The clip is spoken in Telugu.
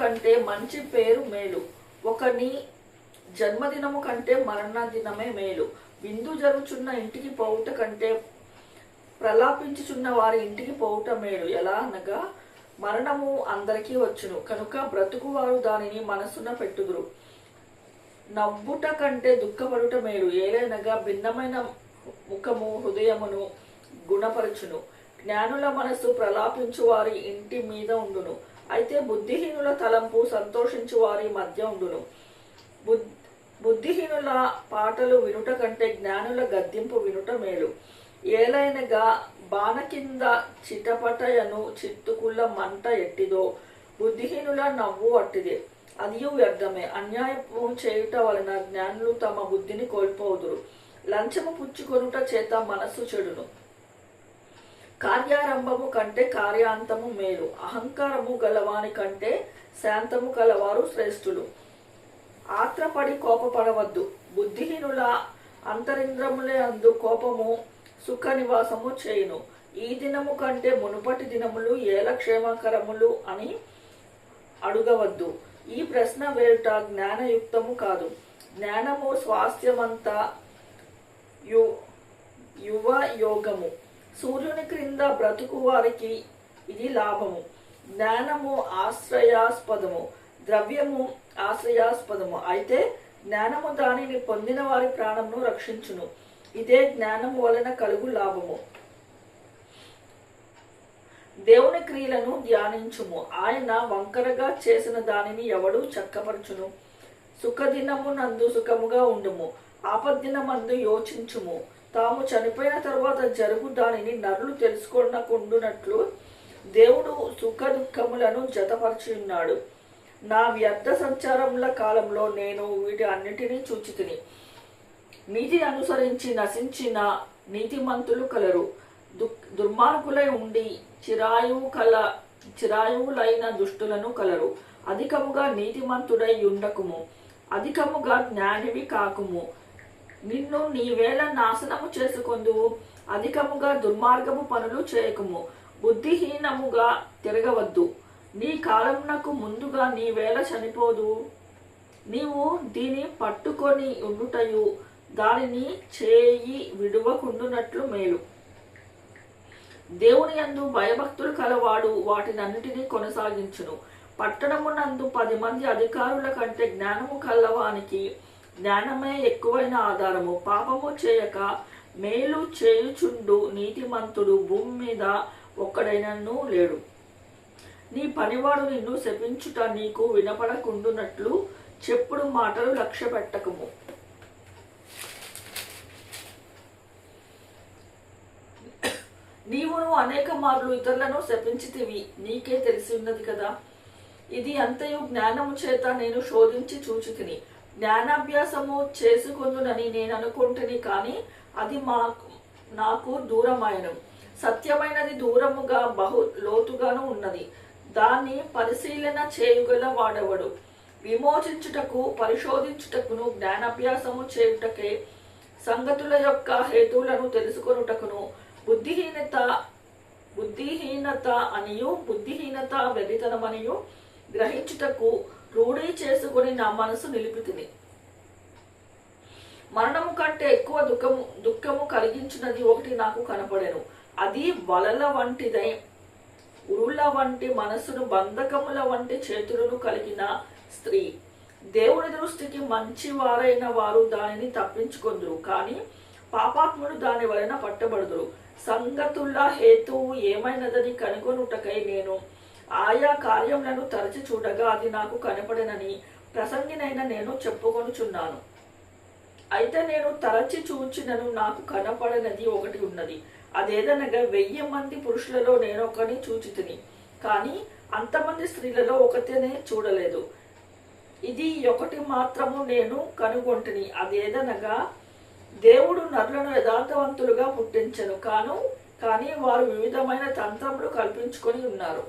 కంటే మంచి పేరు మేలు. ఒకని జన్మదినము కంటే మరణ దినమే మేలు. విందు జరుగుచున్న ఇంటికి పోవుట కంటే ప్రలాపించుచున్న వారి ఇంటికి పోవుట మేలు. ఎలా అనగా మరణము అందరికీ వచ్చును కనుక బ్రతుకువారు దానిని మనస్సున పెట్టుదురు. నవ్వుట కంటే దుఃఖపడుట మేలు. ఏలైనగా భిన్నమైన ముఖము హృదయమును గుణపరచును. జ్ఞానుల మనస్సు ప్రలాపించు వారి ఇంటి మీద ఉండును. అయితే బుద్ధిహీనుల తలంపు సంతోషించు వారి మధ్య ఉండును. బుద్ధిహీనుల పాటలు వినుట కంటే జ్ఞానుల గద్దింపు వినుట మేలు. ఏలైనగా బాణ కింద చిటపటయను చిత్తుకుల మంట ఎట్టిదో బుద్ధిహీనుల నవ్వు అట్టిదే. అది వ్యర్థమే. అన్యాయము చేయుట వలన జ్ఞానులు తమ బుద్ధిని కోల్పోదురు. లంచము పుచ్చుకొనుట చేత మనస్సు చెడును. కార్యారంభము కంటే కార్యాంతము మేలు. అహంకారము గలవాని కంటే శాంతము కలవారు శ్రేష్ఠులు. ఆత్రపడి కోపపడవద్దు. బుద్ధిహీనుల అంతరింద్రములే అందు కోపము సుఖ నివాసము చేయును. ఈ దినము కంటే మునుపటి దినములు ఏల క్షేమకరములు అని అడుగవద్దు. ఈ ప్రశ్న వేయుట జ్ఞానయుక్తము కాదు. జ్ఞానము స్వాస్థ్యమంతా యువ యోగము. సూర్యుని క్రింద బ్రతుకు వారికి ఇది లాభము. జ్ఞానము ఆశ్రయాస్పదము, ద్రవ్యము ఆశ్రయాస్పదము. అయితే జ్ఞానము దానిని పొందిన వారి ప్రాణమును రక్షించును. ఇదే జ్ఞానము వలన కలుగు లాభము. దేవుని క్రియలను ధ్యానించుము. ఆయన వంకరగా చేసిన దానిని ఎవడు చక్కపరచును. సుఖదినము నందు సుఖముగా ఉండుము. ఆపద్దినమందు యోచించుము. తాము చనిపోయిన తరువాత జరుగు దానిని నరులు తెలుసుకొనకుండునట్లు దేవుడు సుఖ దుఃఖములను జతపరిచి ఉన్నాడు. నా వ్యర్థ సంచారముల కాలంలో నేను వీటి అన్నిటినీ చూచితిని. నీతిని అనుసరించి నశించిన నీతిమంతులు కలరు. దుర్మార్గులై ఉండి చిరాయువులైన దుష్టులను కలరు. అధికముగా నీతిమంతుడై ఉండకుము, అధికముగా జ్ఞానివి కాకుము. నిన్ను నీవేళ నాశనము చేసుకొందువు. అధికముగా దుర్మార్గము పనులు చేయకుము. బుద్ధిహీనముగా తిరగవద్దు. నీ కాలమునకు ముందుగా నీవేళ చనిపోదు. నీవు దీని పట్టుకొని ఉండుటయు దానిని చేయి విడువకుండునట్లు మేలు. దేవుని యందు భయభక్తులు కలవాడు వాటినన్నిటినీ కొనసాగించును. పట్టణమునందు 10 మంది అధికారుల కంటే జ్ఞానము కలవానికి జ్ఞానమే ఎక్కువైన ఆధారము. పాపము చేయక మేలు చేయుచుండు నీతిమంతుడు భూమి మీద ఒక్కడైనను లేడు. నీ పనివాడు నిన్ను శపించుట నీకు వినపడకుండునట్లు చెప్పుడు మాటలు లక్ష్య పెట్టకము. నీవును అనేక మార్లు ఇతరులను శపించితివి, నీకే తెలిసి ఉన్నది కదా. ఇది అంతయు జ్ఞానము చేత నేను శోధించి చూచితిని. జ్ఞానాభ్యాసము చేసుకొందునని నేను అనుకుంటుని, కానీ అది నాకు దూరమైనను. సత్యమైనది దూరముగా బహు లోతుగాను ఉన్నది. దాన్ని పరిశీలన చేయగల వాడెవడు? విమోచించుటకు పరిశోధించుటకును జ్ఞానాభ్యాసము చేయుటకే సంగతుల యొక్క హేతువులను తెలుసుకొనుటకును బుద్ధిహీనత అనియు బుద్ధిహీనత వెలితనమనియు గ్రహించుటకు రూఢీ చేసుకుని నా మనసు నిలిపితిని. మరణము కంటే ఎక్కువ దుఃఖము కలిగించినది ఒకటి నాకు కనపడెను. అది వలల వంటిదై ఉరుల వంటి మనసును బంధకముల వంటి చేతులను కలిగిన స్త్రీ. దేవుని దృష్టికి మంచి వారైన వారు దానిని తప్పించుకొందురు, కానీ పాపాత్ముడు దాని వలన పట్టబడుదురు. సంగతుల హేతువు ఏమైనదని కనుగొనుటకై నేను ఆయా కార్యములను తరచి చూడగా అది నాకు కనపడనని ప్రసంగినైన నేను చెప్పుకొనుచున్నాను. అయితే నేను తరచి చూచినను నాకు కనపడనది ఒకటి ఉన్నది. అదేదనగా 1000 మంది పురుషులలో నేను ఒకని చూచితిని, కానీ అంతమంది స్త్రీలలో ఒకటినే చూడలేదు. ఇది ఒకటి మాత్రము నేను కనుగొంటిని. అదేదనగా దేవుడు నరులను యథార్థవంతులుగా పుట్టించెను, కానీ వారు వివిధమైన తంత్రములు కల్పించుకొని ఉన్నారు.